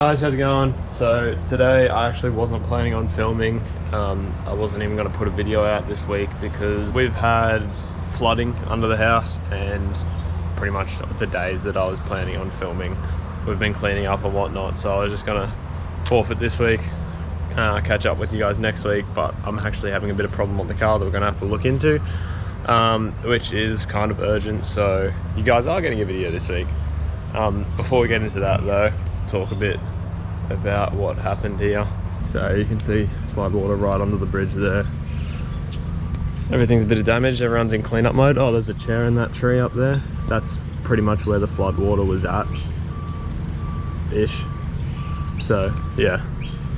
Guys, how's it going? So today I actually wasn't planning on filming. I wasn't even going to put a video out this week because we've had flooding under the house, and pretty much the days that I was planning on filming we've been cleaning up and whatnot, so I was just going to forfeit this week. Catch up with you guys next week, but I'm actually having a bit of problem on the car that we're going to have to look into, which is kind of urgent, so you guys are getting a video this week. Before we get into that though, talk a bit about what happened here. So you can see flood water right under the bridge there. Everything's a bit of damage, everyone's in cleanup mode. Oh, there's a chair in that tree up there. That's pretty much where the flood water was at ish. So yeah,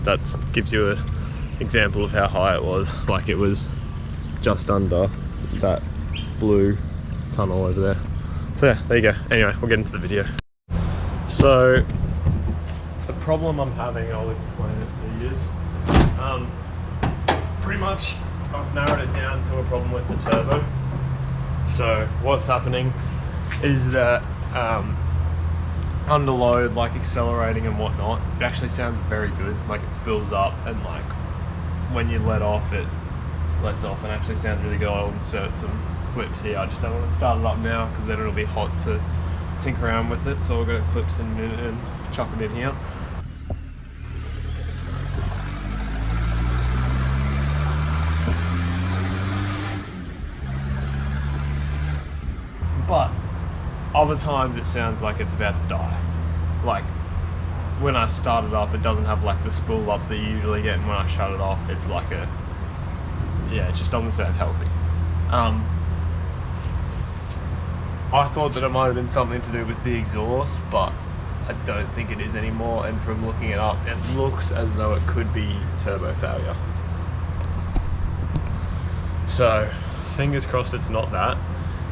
that gives you an example of how high it was. Like, it was just under that blue tunnel over there. So yeah, there you go. Anyway, we'll get into the video. So the problem I'm having, I'll explain it to you. Pretty much I've narrowed it down to a problem with the turbo. So what's happening is that under load, like accelerating and whatnot, it actually sounds very good. Like, it spills up, and like when you let off, it lets off and actually sounds really good. I'll insert some clips here. I just don't want to start it up now because then it'll be hot to tinker around with it. So we'll go to clips in a minute and chuck them in here. But other times it sounds like it's about to die. Like, when I start it up, it doesn't have like the spool up that you usually get, and when I shut it off, it's like a, yeah, it just doesn't sound healthy. I thought that it might have been something to do with the exhaust, but I don't think it is anymore, and from looking it up, it looks as though it could be turbo failure. So fingers crossed it's not that.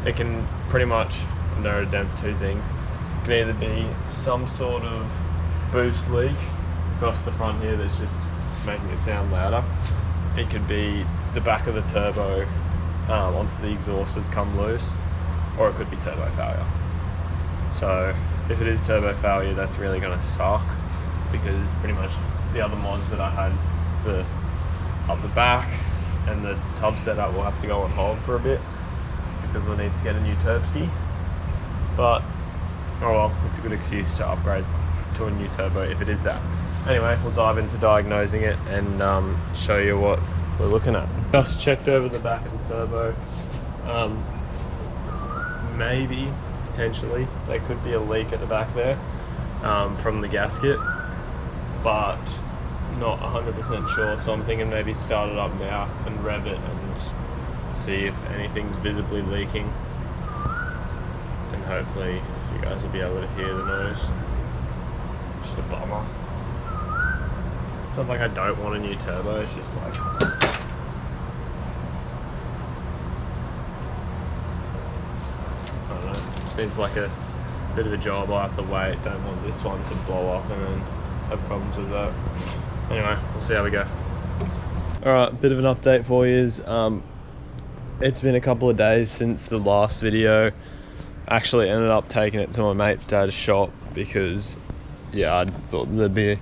It can pretty much narrow it down to two things. It can either be some sort of boost leak across the front here that's just making it sound louder. It could be the back of the turbo onto the exhaust has come loose, or it could be turbo failure. So if it is turbo failure, that's really going to suck, because pretty much the other mods that I had up the back and the tub setup will have to go on hold for a bit, because we'll need to get a new turbski. But oh well, it's a good excuse to upgrade to a new turbo if it is that. Anyway, we'll dive into diagnosing it and show you what we're looking at. Just checked over the back of the turbo. Maybe, potentially, there could be a leak at the back there from the gasket, but not 100% sure. So I'm thinking maybe start it up now and rev it and see if anything's visibly leaking, and hopefully you guys will be able to hear the noise. Just a bummer. It's not like I don't want a new turbo, it's just like, I don't know, seems like a bit of a job. I have to wait, don't want this one to blow up and then have problems with that. Anyway, we'll see how we go. Alright, bit of an update for you is, it's been a couple of days since the last video. Actually ended up taking it to my mate's dad's shop because, yeah, I thought there'd be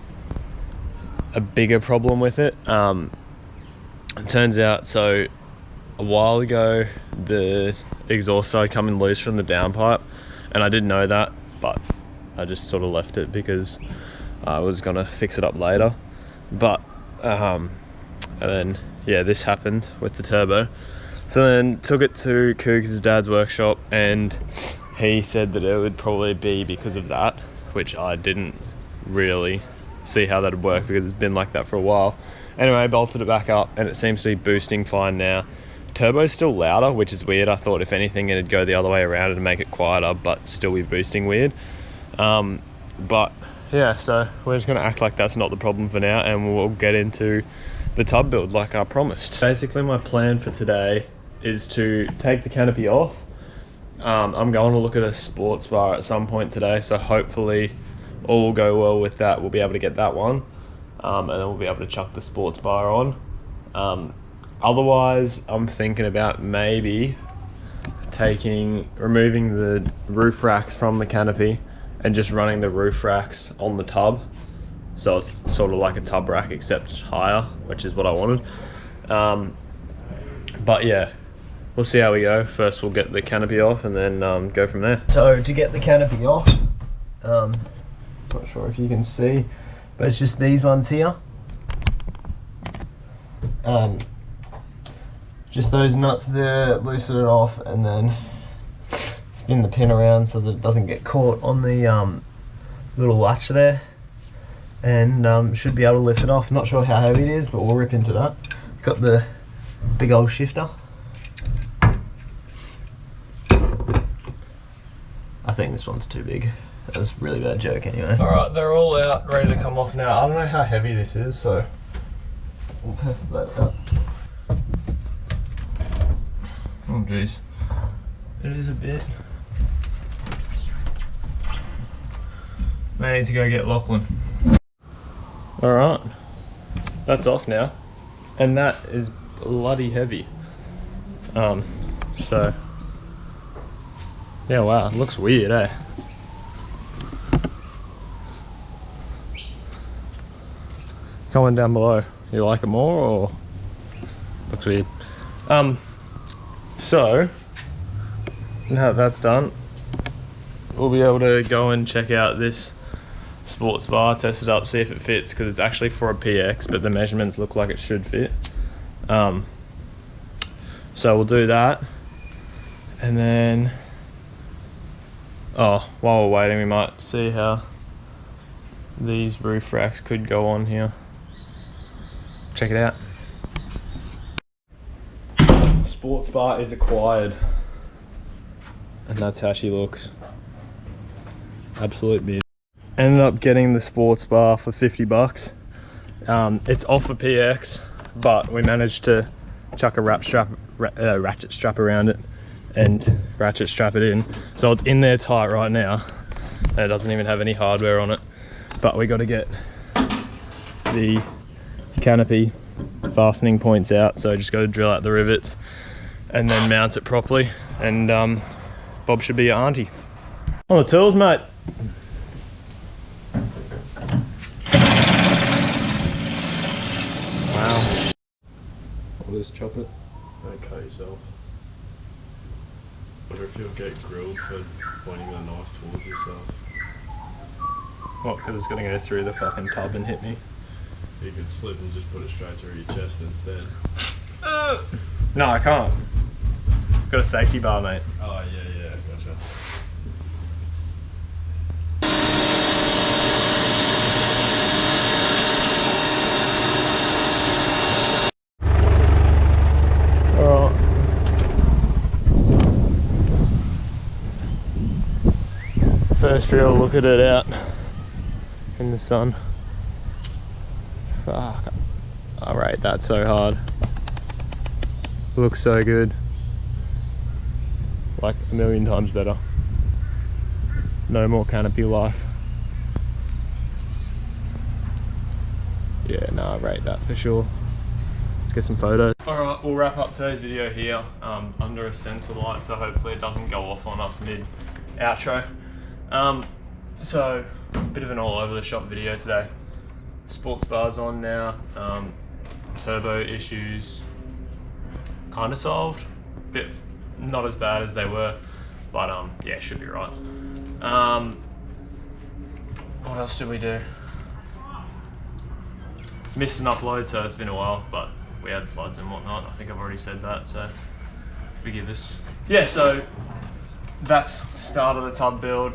a bigger problem with it. It turns out, so a while ago, the exhaust started coming loose from the downpipe, and I didn't know that, but I just sort of left it because I was gonna fix it up later. But, and then, yeah, this happened with the turbo. So then took it to Cougar's dad's workshop, and he said that it would probably be because of that, which I didn't really see how that would work because it's been like that for a while. Anyway, bolted it back up and it seems to be boosting fine now. Turbo's still louder, which is weird. I thought if anything it'd go the other way around and make it quieter, but still be boosting weird. But yeah, so we're just gonna act like that's not the problem for now, and we'll get into the tub build like I promised. Basically my plan for today is to take the canopy off. I'm going to look at a sports bar at some point today, so hopefully all will go well with that. We'll be able to get that one, and then we'll be able to chuck the sports bar on. Otherwise, I'm thinking about maybe removing the roof racks from the canopy and just running the roof racks on the tub, so it's sort of like a tub rack except higher, which is what I wanted. But yeah, we'll see how we go. First we'll get the canopy off and then go from there. So to get the canopy off, not sure if you can see, but it's just these ones here. Just those nuts there, loosen it off and then spin the pin around so that it doesn't get caught on the little latch there, and should be able to lift it off. Not sure how heavy it is, but we'll rip into that. Got the big old shifter. I think this one's too big. That was a really bad joke anyway. Alright, they're all out, ready to come off now. I don't know how heavy this is, so we'll test that out. Oh jeez. It is a bit. May need to go get Lachlan. Alright. That's off now. And that is bloody heavy. So yeah, wow, it looks weird, eh? Comment down below. You like it more or looks weird? So now that that's done, we'll be able to go and check out this sports bar, test it up, see if it fits, because it's actually for a PX, but the measurements look like it should fit. So we'll do that, and then while we're waiting, we might see how these roof racks could go on here. Check it out. Sports bar is acquired, and that's how she looks. Absolute mid. Ended up getting the sports bar for 50 bucks. It's off a PX, but we managed to chuck a ratchet strap around it and ratchet strap it in. So it's in there tight right now, and it doesn't even have any hardware on it. But we got to get the canopy fastening points out, so just got to drill out the rivets and then mount it properly, and Bob should be your auntie. On the tools, mate. Wow. I'll just chop it. Don't cut yourself. Wonder if you'll get grilled for pointing the knife towards yourself. What, because it's going to go through the fucking tub and hit me? You could slip and just put it straight through your chest instead. No, I can't. Got a safety bar, mate. Oh, yeah, gotcha. Alright. First real look at it out in the sun. Fuck. I rate that so hard. Looks so good. Like a million times better. No more canopy life. Yeah, no, I rate that for sure. Let's get some photos. Alright, we'll wrap up today's video here under a sensor light, so hopefully it doesn't go off on us mid outro. So, a bit of an all over the shop video today. Sports bar's on now. Turbo issues kind of solved. Bit not as bad as they were, but yeah, should be right. What else did we do? Missed an upload, so it's been a while, but we had floods and whatnot. I think I've already said that, so forgive us. Yeah, so that's the start of the tub build.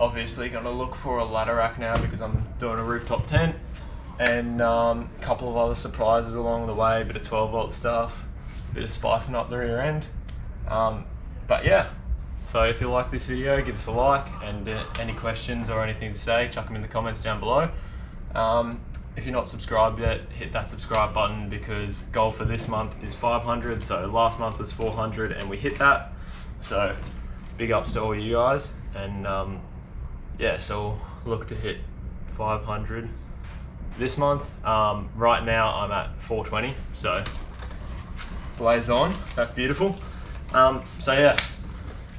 Obviously gonna look for a ladder rack now because I'm doing a rooftop tent, and a couple of other surprises along the way, bit of 12 volt stuff, bit of spicing up the rear end. But yeah, so if you like this video, give us a like, and any questions or anything to say, chuck them in the comments down below. If you're not subscribed yet, hit that subscribe button, because goal for this month is 500, so last month was 400 and we hit that. So big ups to all you guys, and yeah, so we'll look to hit 500 this month. Right now I'm at 420, so blaze on, that's beautiful. So yeah,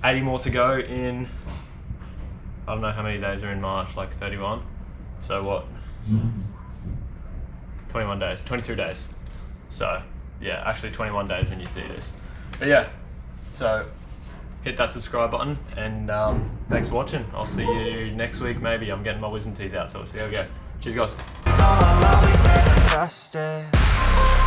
80 more to go in, I don't know how many days are in March, like 31. So what, 21 days, 22 days. So, yeah, actually 21 days when you see this. But yeah, so hit that subscribe button, and thanks for watching. I'll see you next week maybe. I'm getting my wisdom teeth out, so we'll see how we go. Cheers, guys. I'll always manifest it.